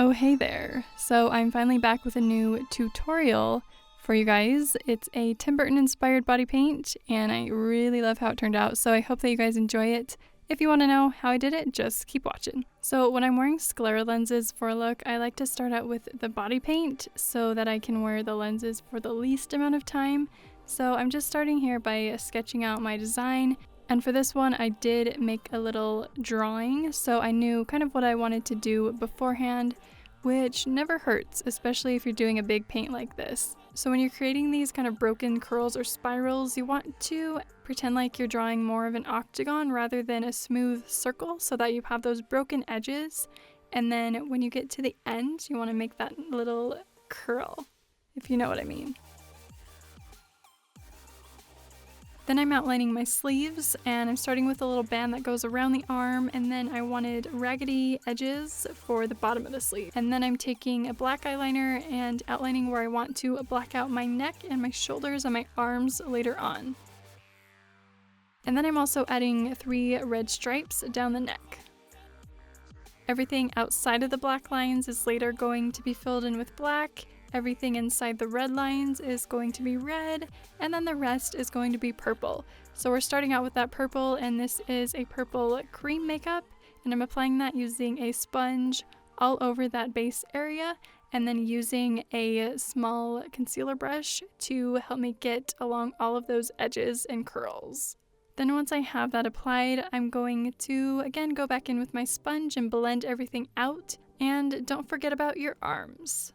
Oh, hey there. So I'm finally back with a new tutorial for you guys. It's a Tim Burton inspired body paint and I really love how it turned out, so I hope that you guys enjoy it. If you want to know how I did it, just keep watching. So when I'm wearing sclera lenses for a look, I like to start out with the body paint so that I can wear the lenses for the least amount of time. So I'm just starting here by sketching out my design. And for this one, I did make a little drawing, so I knew kind of what I wanted to do beforehand, which never hurts, especially if you're doing a big paint like this. So when you're creating these kind of broken curls or spirals, you want to pretend like you're drawing more of an octagon rather than a smooth circle so that you have those broken edges. And then when you get to the end, you want to make that little curl, if you know what I mean. Then I'm outlining my sleeves, and I'm starting with a little band that goes around the arm, and then I wanted raggedy edges for the bottom of the sleeve. And then I'm taking a black eyeliner and outlining where I want to black out my neck and my shoulders and my arms later on. And then I'm also adding 3 red stripes down the neck. Everything outside of the black lines is later going to be filled in with black. Everything inside the red lines is going to be red, and then the rest is going to be purple. So we're starting out with that purple, and this is a purple cream makeup, and I'm applying that using a sponge all over that base area, and then using a small concealer brush to help me get along all of those edges and curls. Then once I have that applied, I'm going to again go back in with my sponge and blend everything out, and don't forget about your arms.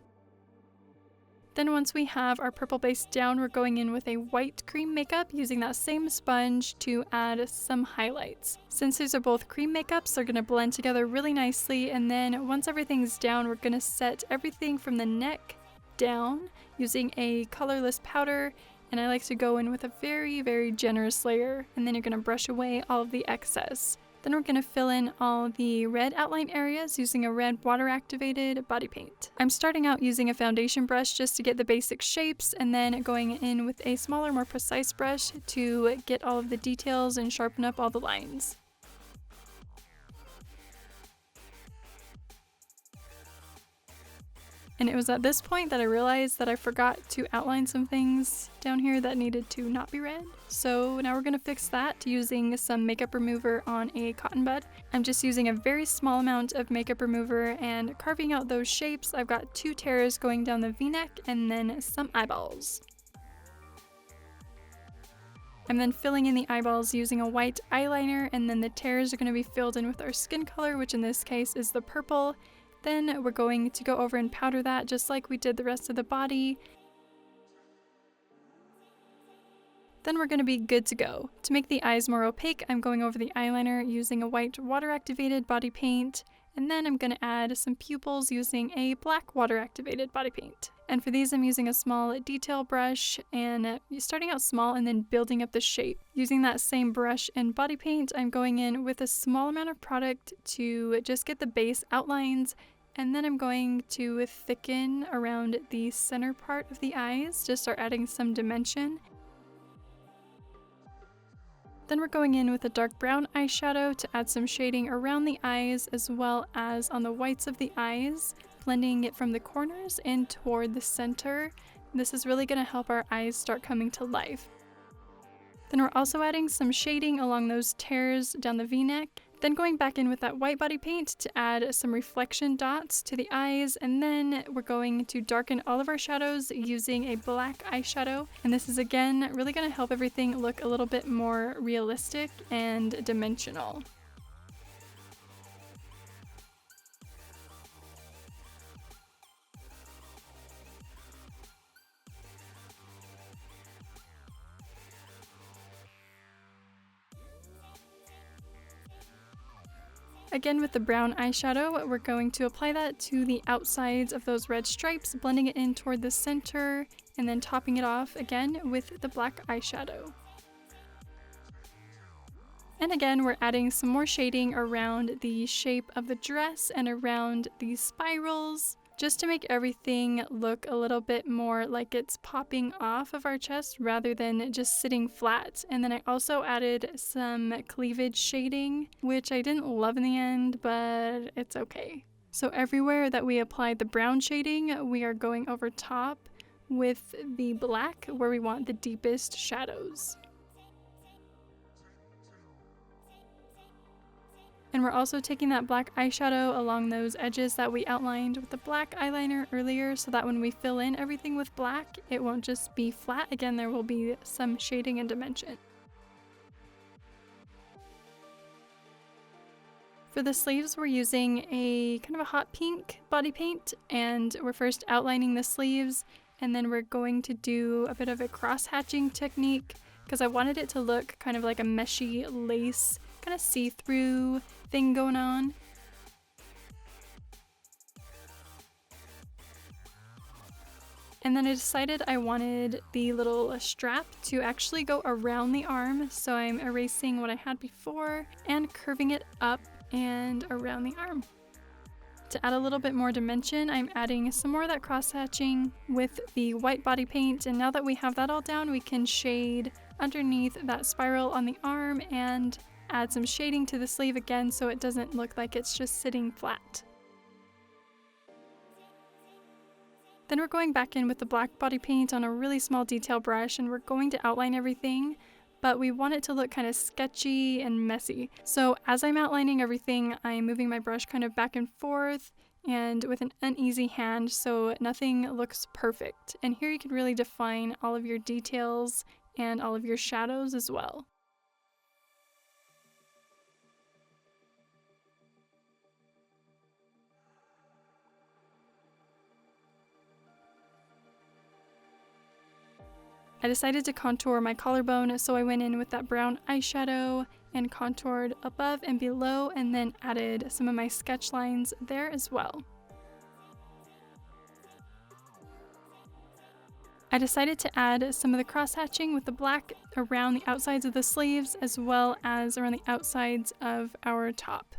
Then once we have our purple base down, we're going in with a white cream makeup using that same sponge to add some highlights. Since these are both cream makeups, they're going to blend together really nicely, and then once everything's down, we're going to set everything from the neck down using a colorless powder, and I like to go in with a very generous layer, and then you're going to brush away all of the excess. Then we're going to fill in all the red outline areas using a red water-activated body paint. I'm starting out using a foundation brush just to get the basic shapes, and then going in with a smaller, more precise brush to get all of the details and sharpen up all the lines. And it was at this point that I realized that I forgot to outline some things down here that needed to not be red. So now we're going to fix that using some makeup remover on a cotton bud. I'm just using a very small amount of makeup remover and carving out those shapes. I've got 2 tears going down the v-neck and then some eyeballs. I'm then filling in the eyeballs using a white eyeliner, and then the tears are going to be filled in with our skin color, which in this case is the purple. Then we're going to go over and powder that just like we did the rest of the body. Then we're going to be good to go. To make the eyes more opaque, I'm going over the eyeliner using a white water-activated body paint, and then I'm going to add some pupils using a black water-activated body paint. And for these, I'm using a small detail brush, and starting out small and then building up the shape. Using that same brush and body paint, I'm going in with a small amount of product to just get the base outlines. And then I'm going to thicken around the center part of the eyes to start adding some dimension. Then we're going in with a dark brown eyeshadow to add some shading around the eyes as well as on the whites of the eyes, blending it from the corners and toward the center. This is really going to help our eyes start coming to life. Then we're also adding some shading along those tears down the v-neck. Then going back in with that white body paint to add some reflection dots to the eyes, and then we're going to darken all of our shadows using a black eyeshadow. And this is again really going to help everything look a little bit more realistic and dimensional. Again, with the brown eyeshadow, we're going to apply that to the outsides of those red stripes, blending it in toward the center, and then topping it off again with the black eyeshadow. And again, we're adding some more shading around the shape of the dress and around these spirals, just to make everything look a little bit more like it's popping off of our chest rather than just sitting flat. And then I also added some cleavage shading, which I didn't love in the end, but it's okay. So everywhere that we applied the brown shading, we are going over top with the black where we want the deepest shadows. And we're also taking that black eyeshadow along those edges that we outlined with the black eyeliner earlier, so that when we fill in everything with black, it won't just be flat. Again, there will be some shading and dimension. For the sleeves, we're using a kind of a hot pink body paint, and we're first outlining the sleeves, and then we're going to do a bit of a cross-hatching technique because I wanted it to look kind of like a meshy lace, kind of see-through thing going on. And then I decided I wanted the little strap to actually go around the arm, so I'm erasing what I had before and curving it up and around the arm. To add a little bit more dimension, I'm adding some more of that cross-hatching with the white body paint, and now that we have that all down, we can shade underneath that spiral on the arm and add some shading to the sleeve again so it doesn't look like it's just sitting flat. Then we're going back in with the black body paint on a really small detail brush, and we're going to outline everything, but we want it to look kind of sketchy and messy. So as I'm outlining everything, I'm moving my brush kind of back and forth and with an uneasy hand so nothing looks perfect. And here you can really define all of your details and all of your shadows as well. I decided to contour my collarbone, so I went in with that brown eyeshadow and contoured above and below, and then added some of my sketch lines there as well. I decided to add some of the cross-hatching with the black around the outsides of the sleeves as well as around the outsides of our top.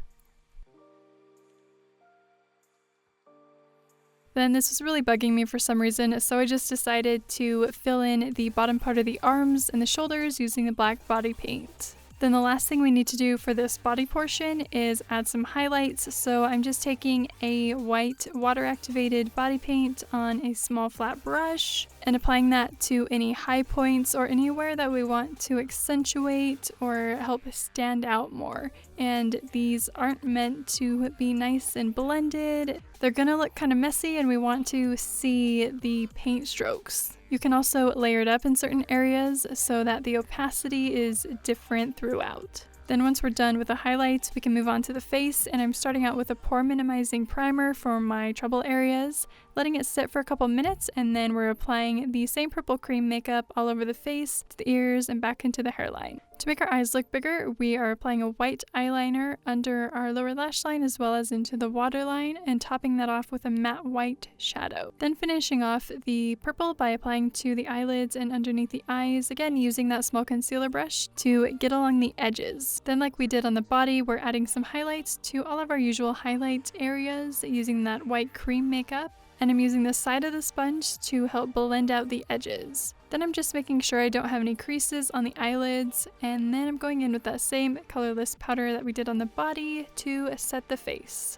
Then this was really bugging me for some reason, so I just decided to fill in the bottom part of the arms and the shoulders using the black body paint. Then the last thing we need to do for this body portion is add some highlights, so I'm just taking a white water-activated body paint on a small flat brush and applying that to any high points or anywhere that we want to accentuate or help stand out more. And these aren't meant to be nice and blended. They're gonna look kind of messy and we want to see the paint strokes. You can also layer it up in certain areas so that the opacity is different throughout. Then once we're done with the highlights, we can move on to the face, and I'm starting out with a pore minimizing primer for my trouble areas, letting it sit for a couple minutes, and then we're applying the same purple cream makeup all over the face, to the ears, and back into the hairline. To make our eyes look bigger, we are applying a white eyeliner under our lower lash line as well as into the waterline, and topping that off with a matte white shadow. Then finishing off the purple by applying to the eyelids and underneath the eyes, again using that small concealer brush to get along the edges. Then like we did on the body, we're adding some highlights to all of our usual highlight areas using that white cream makeup. And I'm using the side of the sponge to help blend out the edges. Then I'm just making sure I don't have any creases on the eyelids, and then I'm going in with that same colorless powder that we did on the body to set the face.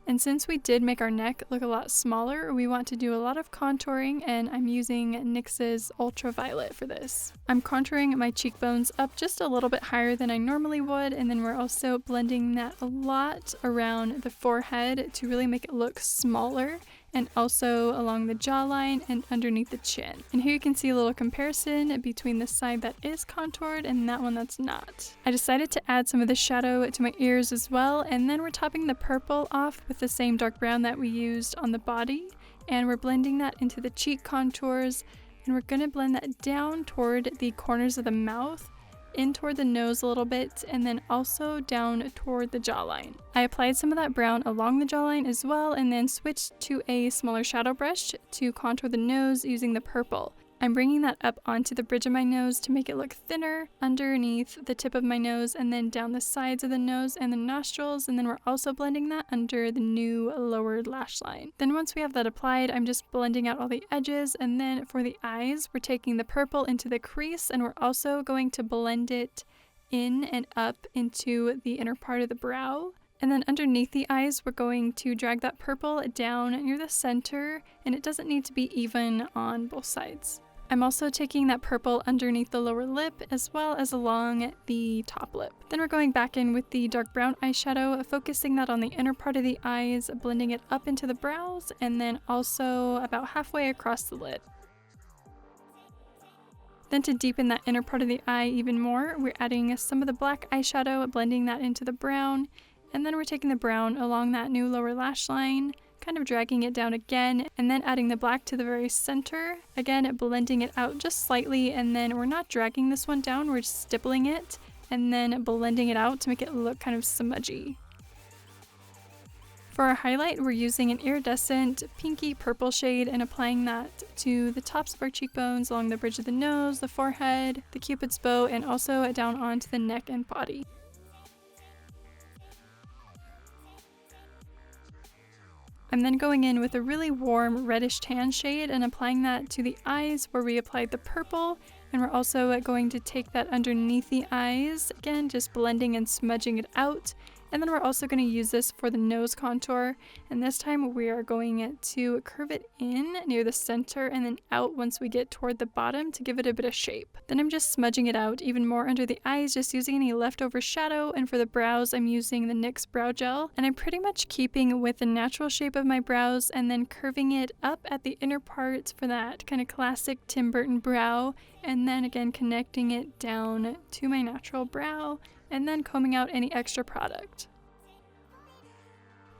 And since we did make our neck look a lot smaller, we want to do a lot of contouring, and I'm using NYX's Ultraviolet for this. I'm contouring my cheekbones up just a little bit higher than I normally would, and then we're also blending that a lot around the forehead to really make it look smaller, and also along the jawline and underneath the chin. And here you can see a little comparison between the side that is contoured and that one that's not. I decided to add some of the shadow to my ears as well, and then we're topping the purple off with the same dark brown that we used on the body, and we're blending that into the cheek contours, and we're going to blend that down toward the corners of the mouth, in toward the nose a little bit, and then also down toward the jawline. I applied some of that brown along the jawline as well, and then switched to a smaller shadow brush to contour the nose using the purple. I'm bringing that up onto the bridge of my nose to make it look thinner underneath the tip of my nose, and then down the sides of the nose and the nostrils, and then we're also blending that under the new lowered lash line. Then once we have that applied, I'm just blending out all the edges, and then for the eyes, we're taking the purple into the crease, and we're also going to blend it in and up into the inner part of the brow And then underneath the eyes, we're going to drag that purple down near the center, and it doesn't need to be even on both sides. I'm also taking that purple underneath the lower lip as well as along the top lip. Then we're going back in with the dark brown eyeshadow, focusing that on the inner part of the eyes, blending it up into the brows, and then also about halfway across the lid. Then to deepen that inner part of the eye even more, we're adding some of the black eyeshadow, blending that into the brown, and then we're taking the brown along that new lower lash line, kind of dragging it down again, and then adding the black to the very center, again blending it out just slightly, and then we're not dragging this one down, we're just stippling it, and then blending it out to make it look kind of smudgy. For our highlight, we're using an iridescent pinky purple shade and applying that to the tops of our cheekbones, along the bridge of the nose, the forehead, the cupid's bow, and also down onto the neck and body. I'm then going in with a really warm reddish tan shade and applying that to the eyes where we applied the purple, and we're also going to take that underneath the eyes, again just blending and smudging it out. And then we're also going to use this for the nose contour, and this time we are going to curve it in near the center and then out once we get toward the bottom to give it a bit of shape. Then I'm just smudging it out even more under the eyes, just using any leftover shadow, and for the brows I'm using the NYX Brow Gel, and I'm pretty much keeping with the natural shape of my brows and then curving it up at the inner part for that kind of classic Tim Burton brow, and then again connecting it down to my natural brow, and then combing out any extra product.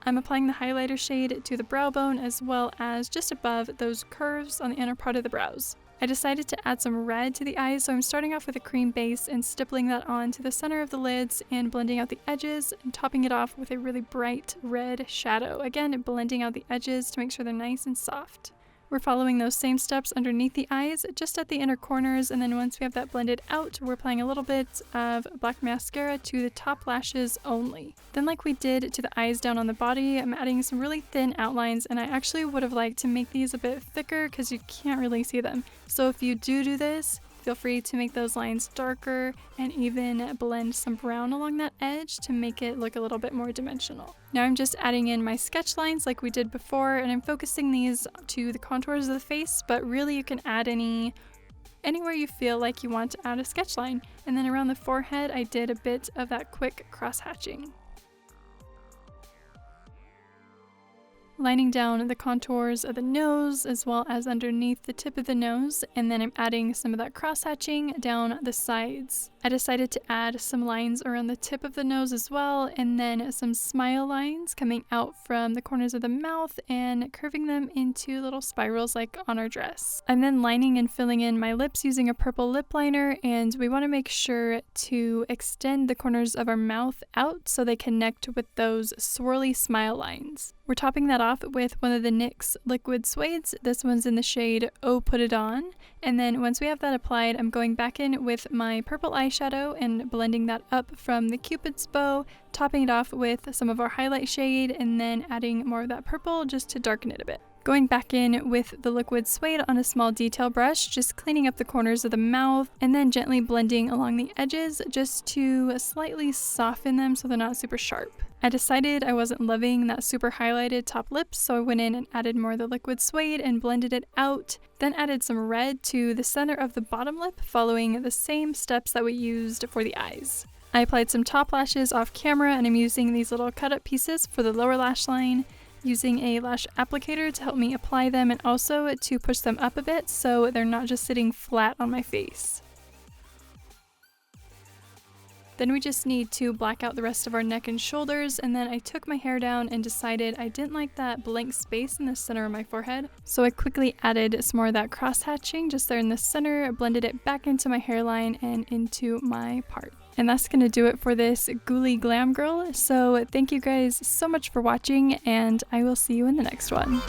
I'm applying the highlighter shade to the brow bone as well as just above those curves on the inner part of the brows. I decided to add some red to the eyes, so I'm starting off with a cream base and stippling that on to the center of the lids and blending out the edges and topping it off with a really bright red shadow. Again, blending out the edges to make sure they're nice and soft. We're following those same steps underneath the eyes, just at the inner corners, and then once we have that blended out, we're applying a little bit of black mascara to the top lashes only. Then like we did to the eyes down on the body, I'm adding some really thin outlines, and I actually would have liked to make these a bit thicker because you can't really see them. So if you do this, feel free to make those lines darker and even blend some brown along that edge to make it look a little bit more dimensional. Now I'm just adding in my sketch lines like we did before, and I'm focusing these to the contours of the face, but really you can add anywhere you feel like you want to add a sketch line. And then around the forehead I did a bit of that quick cross hatching. Lining down the contours of the nose as well as underneath the tip of the nose, and then I'm adding some of that cross hatching down the sides. I decided to add some lines around the tip of the nose as well, and then some smile lines coming out from the corners of the mouth and curving them into little spirals like on our dress. I'm then lining and filling in my lips using a purple lip liner, and we want to make sure to extend the corners of our mouth out so they connect with those swirly smile lines. We're topping that off with one of the NYX Liquid Suedes. This one's in the shade Oh Put It On. And then once we have that applied, I'm going back in with my purple eyeshadow and blending that up from the Cupid's bow, topping it off with some of our highlight shade, and then adding more of that purple just to darken it a bit. Going back in with the Liquid Suede on a small detail brush, just cleaning up the corners of the mouth, and then gently blending along the edges just to slightly soften them so they're not super sharp. I decided I wasn't loving that super highlighted top lip, so I went in and added more of the Liquid Suede and blended it out, then added some red to the center of the bottom lip, following the same steps that we used for the eyes. I applied some top lashes off camera, and I'm using these little cut up pieces for the lower lash line, using a lash applicator to help me apply them and also to push them up a bit so they're not just sitting flat on my face. Then we just need to black out the rest of our neck and shoulders, and then I took my hair down and decided I didn't like that blank space in the center of my forehead, so I quickly added some more of that cross hatching just there in the center, blended it back into my hairline and into my part. And that's gonna do it for this Ghoulish Glam Girl, so thank you guys so much for watching, and I will see you in the next one.